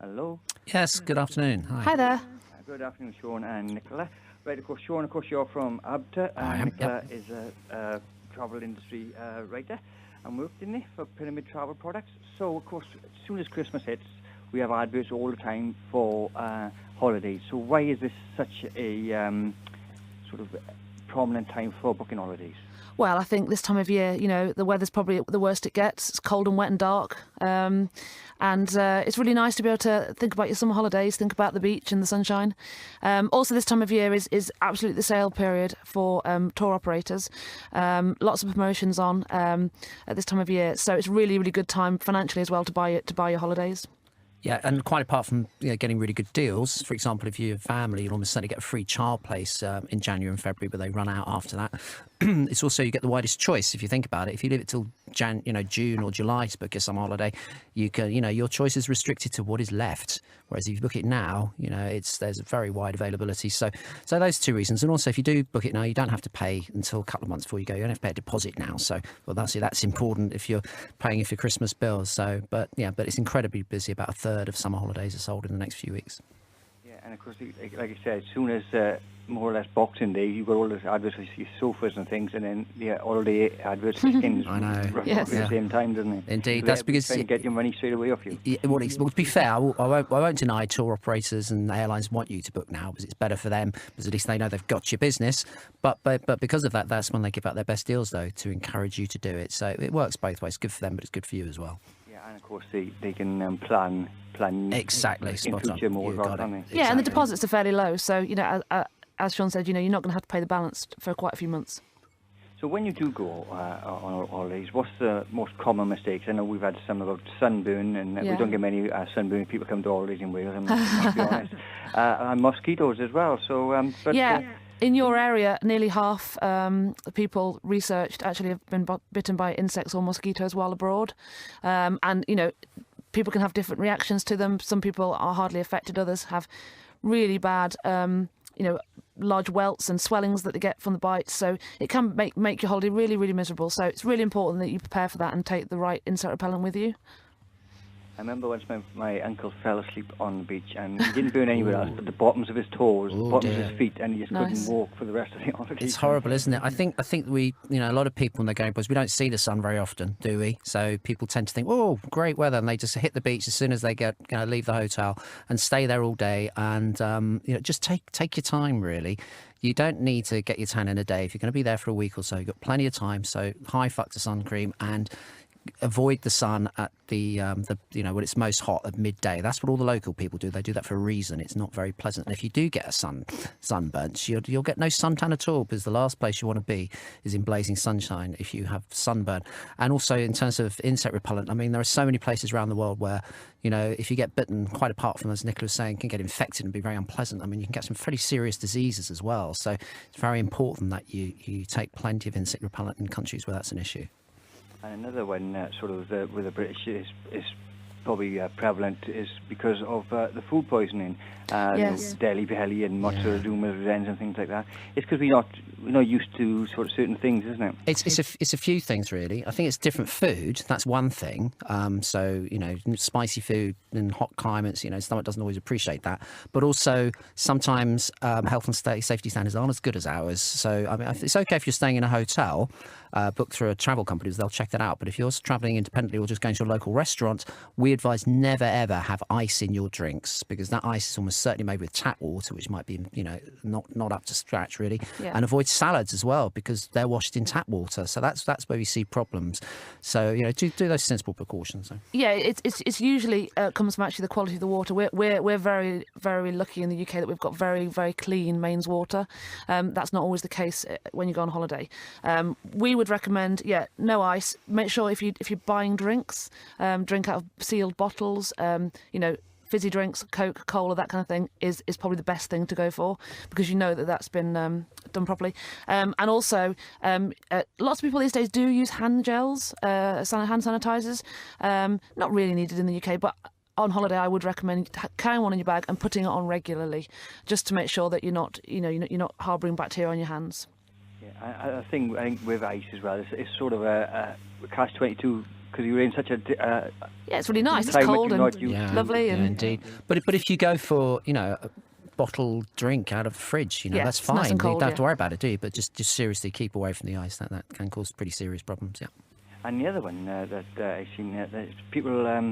Hello. Yes, good afternoon. Hi there. Good afternoon, Sean and Nicola. Right, of course, Sean, you're from ABTA, I and am, Nicola is a travel industry writer and worked in there for Pyramid Travel Products. So, of course, as soon as Christmas hits, we have adverts all the time for holidays. So why is this such a sort of prominent time for booking holidays? Well, I think this time of year, the weather's probably the worst it gets. It's cold and wet and dark. And it's really nice to be able to think about your summer holidays, think about the beach and the sunshine. Also, this time of year is absolutely the sale period for tour operators. Lots of promotions on at this time of year. So it's really, really good time financially as well to buy your holidays. Yeah, and quite apart from getting really good deals, for example, if you're a family, you'll almost certainly get a free child place in January and February, but they run out after that. It's also, you get the widest choice if you think about it. If you leave it till June or July to book your summer holiday, you can, your choice is restricted to what is left. Whereas if you book it now, there's a very wide availability. So those two reasons. And also, if you do book it now, you don't have to pay until a couple of months before you go. You don't have to pay a deposit now. So, that's important if you're paying for your Christmas bills. So, but it's incredibly busy. About a third of summer holidays are sold in the next few weeks. Yeah, and of course, like I said, as soon as more or less Boxing Day, you've got all those adverts for your sofas and things, and then all the adverts for skins I know. roughly at the same time, doesn't it? Indeed, So that's because try and get your money straight away off you. Well, to be fair, I won't deny tour operators and airlines want you to book now because it's better for them, because at least they know they've got your business. But because of that, that's when they give out their best deals, though, to encourage you to do it. So it works both ways. Good for them, but it's good for you as well. Yeah, and of course they can plan exactly in spot future on. more, You got can't it. they? Yeah, and the deposits are fairly low. So, as Sean said, you're not going to have to pay the balance for quite a few months. So when you do go on holidays, what's the most common mistakes? I know we've had some about sunburn, and we don't get many sunburn people come to holidays in Wales, to be honest. And mosquitoes as well. So, in your area, nearly half the people researched actually have been bitten by insects or mosquitoes while abroad. And people can have different reactions to them. Some people are hardly affected. Others have really bad, large welts and swellings that they get from the bites. So it can make your holiday really, really miserable. So it's really important that you prepare for that and take the right insect repellent with you. I remember once my uncle fell asleep on the beach, and he didn't burn anywhere else but the bottoms of his toes, the bottoms of his feet, and he just couldn't walk for the rest of the holiday. It's horrible, isn't it? I think we, a lot of people when they're going abroad, we don't see the sun very often, do we? So people tend to think, oh, great weather, and they just hit the beach as soon as they leave the hotel and stay there all day, and just take your time, really. You don't need to get your tan in a day. If you're going to be there for a week or so, you've got plenty of time. So high factor sun cream, and avoid the sun at the when it's most hot at midday. That's what all the local people do. They do that for a reason. It's not very pleasant. And if you do get a sunburnt, you'll get no suntan at all, because the last place you want to be is in blazing sunshine if you have sunburn. And also in terms of insect repellent, I mean, there are so many places around the world where if you get bitten, quite apart from, as Nicola was saying, can get infected and be very unpleasant. I mean, you can get some pretty serious diseases as well. So it's very important that you take plenty of insect repellent in countries where that's an issue. And another one, with the British, is probably prevalent, is because of the food poisoning. Yes. Deli belly and mozzarella ends and things like that. It's because we're not used to sort of certain things, isn't it? It's a few things, really. I think it's different food. That's one thing. So spicy food in hot climates, stomach doesn't always appreciate that. But also sometimes health and safety standards aren't as good as ours. So I mean, it's okay if you're staying in a hotel booked through a travel company, they'll check that out. But if you're travelling independently or just going to a local restaurant, we advise never ever have ice in your drinks, because that ice is almost certainly made with tap water, which might be not up to scratch really. Yeah. And avoid salads as well, because they're washed in tap water. So that's where we see problems. So do those sensible precautions. So. Yeah, it's usually comes from actually the quality of the water. We're very, very lucky in the UK that we've got very, very clean mains water. That's not always the case when you go on holiday. We would recommend, no ice. Make sure if you're buying drinks, drink out of sealed bottles. Fizzy drinks, Coke, cola, that kind of thing is probably the best thing to go for, because that's been done properly. And also, lots of people these days do use hand gels, hand sanitizers. Not really needed in the UK, but on holiday I would recommend carrying one in your bag and putting it on regularly, just to make sure that you're not harbouring bacteria on your hands. I think with ice as well, it's sort of a catch-22, because you're in such a Yeah, it's really nice. It's climate cold you're and not used to. lovely. Yeah, And indeed. But if you go for, a bottled drink out of the fridge, Yeah, that's it's fine. nice and cold, you don't have to yeah. worry about it, do you? But just seriously keep away from the ice. That can cause pretty serious problems, yeah. And the other one that I've seen, that people,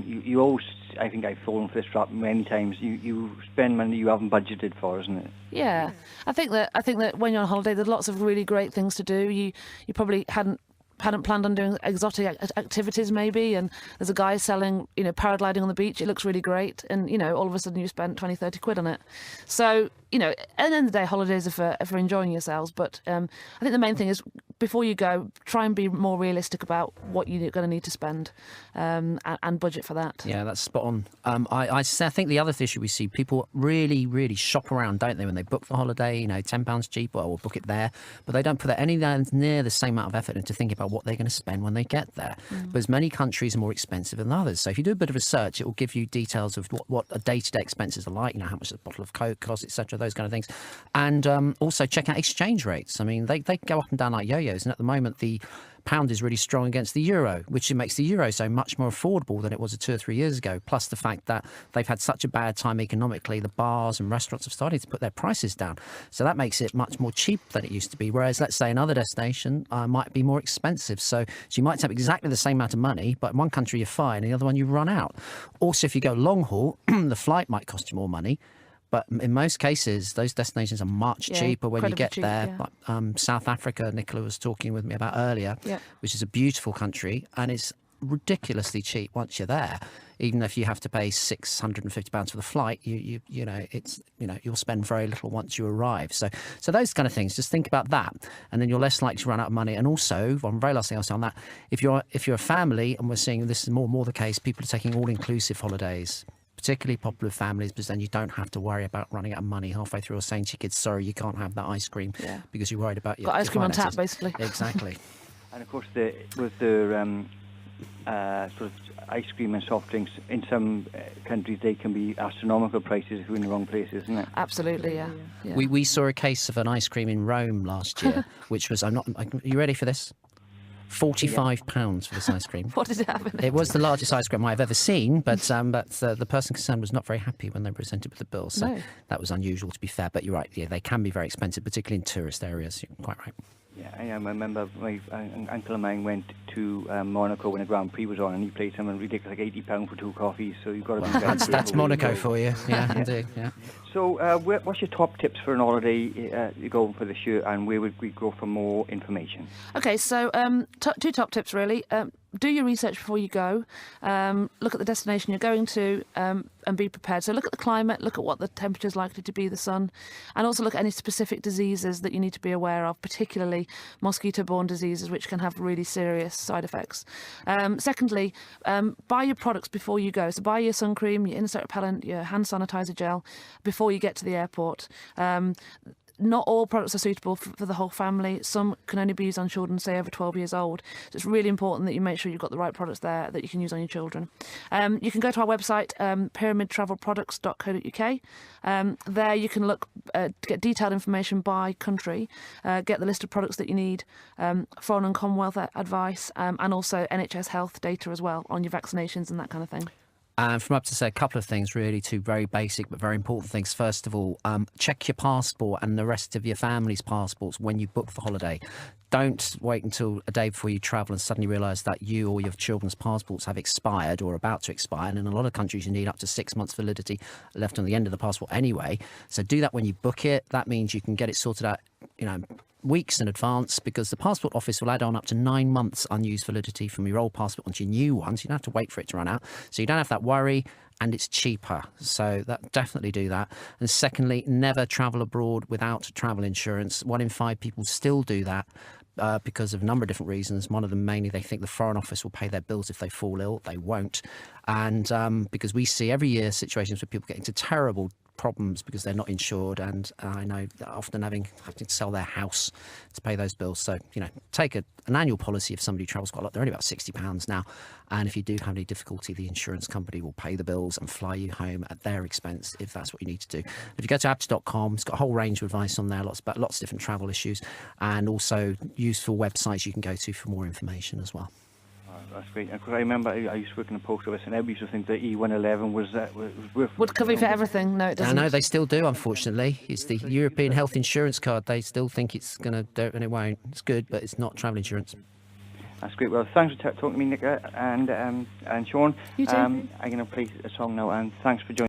you always, I think I've fallen for this trap many times. You spend money you haven't budgeted for, isn't it? yeah, I think that when you're on holiday, there's lots of really great things to do. You probably hadn't planned on doing exotic activities maybe, and there's a guy selling paragliding on the beach. It looks really great, and all of a sudden you spent 20-30 quid on it. So at the end of the day, holidays are for enjoying yourselves, but I think the main thing is, before you go, try and be more realistic about what you're going to need to spend, and budget for that. Yeah, that's spot on. I think the other issue we see, people really, really shop around, don't they, when they book the holiday, £10 cheaper, or we'll book it there, but they don't put anywhere near the same amount of effort into thinking about what they're going to spend when they get there. Because many countries are more expensive than others. So if you do a bit of research, it will give you details of what a day-to-day expenses are like, how much a bottle of Coke costs, etc., those kind of things. And also check out exchange rates. I mean, they go up and down like yo-yos, and at the moment the pound is really strong against the euro, which makes the euro so much more affordable than it was 2 or 3 years ago. Plus the fact that they've had such a bad time economically, the bars and restaurants have started to put their prices down. So that makes it much more cheap than it used to be. Whereas, let's say, another destination might be more expensive. So you might have exactly the same amount of money, but in one country you're fine, and the other one you run out. Also, if you go long haul, the flight might cost you more money. But in most cases, those destinations are much cheaper when you get cheap, there. yeah. Like, South Africa, Nicola was talking with me about earlier, which is a beautiful country, and it's ridiculously cheap once you're there. Even if you have to pay £650 for the flight, you'll spend very little once you arrive. So those kind of things, just think about that, and then you're less likely to run out of money. And also, one very last thing I'll say on that: if you're a family, and we're seeing this is more and more the case, people are taking all-inclusive holidays. Particularly popular with families, because then you don't have to worry about running out of money halfway through or saying to your kids, sorry, you can't have that ice cream because you're worried about your Got ice cream on finances. tap, basically. Exactly. And of course, with the sort of ice cream and soft drinks, in some countries they can be astronomical prices if you're in the wrong place, isn't it? Absolutely, yeah. We saw a case of an ice cream in Rome last year, which was, are you ready for this? £45 for this ice cream. What did it have in it? It was the largest ice cream I've ever seen, but the person concerned was not very happy when they were presented with the bill. So that was unusual, to be fair. But you're right, yeah, they can be very expensive, particularly in tourist areas. You're quite right. Yeah, I remember my uncle of mine went to Monaco when the Grand Prix was on, and he paid something ridiculous, like £80 for 2 coffees. So you've got to be very that's Monaco for you. Yeah, indeed. Yeah. So, what's your top tips for an holiday you're going for this year, and where would we go for more information? Okay, so 2 top tips really. Do your research before you go. Look at the destination you're going to, and be prepared. So look at the climate, look at what the temperature is likely to be, the sun, and also look at any specific diseases that you need to be aware of, particularly mosquito-borne diseases, which can have really serious side effects. Secondly, buy your products before you go. So buy your sun cream, your insect repellent, your hand sanitizer gel before you get to the airport. Not all products are suitable for the whole family. Some can only be used on children, say, over 12 years old. So it's really important that you make sure you've got the right products there that you can use on your children. You can go to our website, pyramidtravelproducts.co.uk. There you can look to get detailed information by country, get the list of products that you need, foreign and Commonwealth advice, and also NHS health data as well on your vaccinations and that kind of thing. And from up to say a couple of things, really, 2 very basic but very important things. First of all, check your passport and the rest of your family's passports when you book the holiday. Don't wait until a day before you travel and suddenly realise that you or your children's passports have expired or are about to expire. And in a lot of countries, you need up to 6 months validity left on the end of the passport anyway. So do that when you book it. That means you can get it sorted out, weeks in advance, because the passport office will add on up to 9 months unused validity from your old passport onto your new one. So you don't have to wait for it to run out. So you don't have that worry, and it's cheaper. So definitely do that. And secondly, never travel abroad without travel insurance. 1 in 5 people still do that. Because of a number of different reasons. One of them mainly, they think the Foreign Office will pay their bills if they fall ill. They won't. And because we see every year situations where people get into terrible problems because they're not insured, and I know often having to sell their house to pay those bills. So, take an annual policy if somebody travels quite a lot. They're only about £60 now. And if you do have any difficulty, the insurance company will pay the bills and fly you home at their expense if that's what you need to do. If you go to ABTA.com, it's got a whole range of advice on there, lots of different travel issues, and also useful websites you can go to for more information as well. That's great. Because I remember I used to work in a post office, and everybody used to think that E111 was worth... Would cover you for everything. No, it doesn't. I know they still do, unfortunately. It's the European Health Insurance Card. They still think it's going to do it, and it won't. It's good, but it's not travel insurance. That's great. Well, thanks for talking to me, Nicola, and Sean. You too. I'm going to play a song now, and thanks for joining.